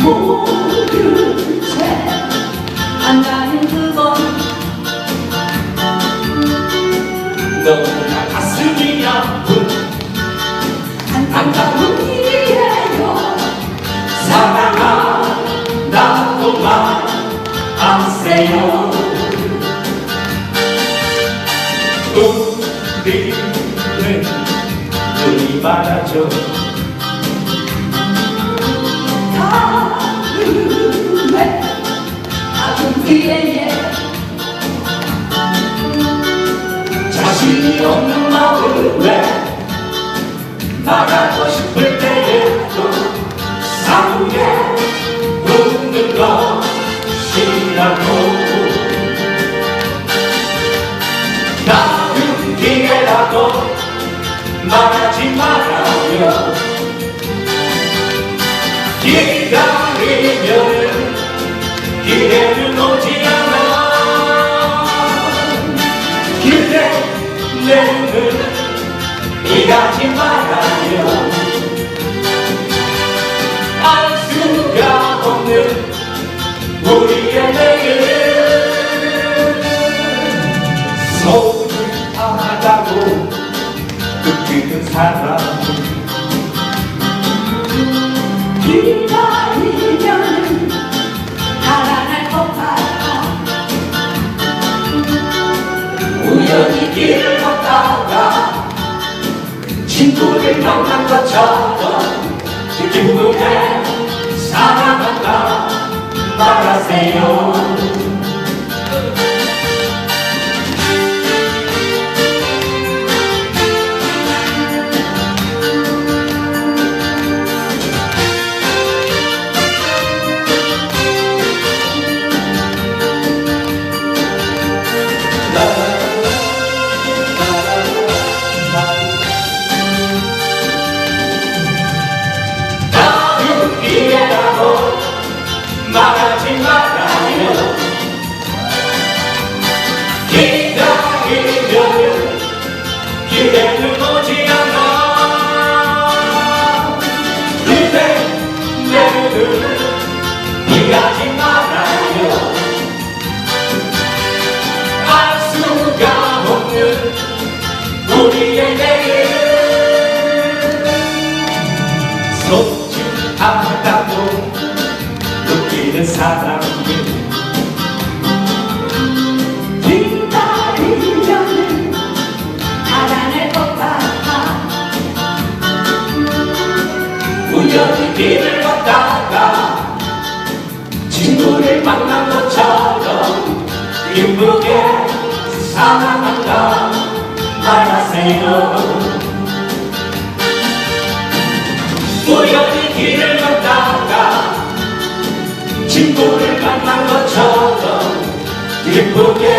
모른 채 안다는 그건 너무나 가슴이 아픈 안타까운 일이에요. 사랑한다고 말하세요. 우리는 눈이 많아져 가슴에 아픈 뒤에 자신이 없는 마음에 말하고 싶을 때에도 사무에 웃는 것이라고. 다른 기회라도 말하지 말아요. 기다리면은 기회는 오지 않아. 그대 내 눈을 피하지 말아요. 알 수가 없는 우리의 내일 소중하다고 느끼는 사람 기다리면 달아날 것 같아. 우연히 길을 걷다가 친구를 만난 것처럼 기쁘게 사랑한다 말하세요. 말하지 말아요. 기다리면 기회는 오지 않아. 그대 내 눈을 피하지 말아요. 알 수가 없는 우리의 내일 소중하다고 느끼는 사람이 기다리면은 달아날 것 같아. 우연히 길을 걷다가 친구를 만난 것처럼 기쁘게 사랑한다 말하세요. 우연히 길을 걷다가 친구를 만난 것처럼 기쁘게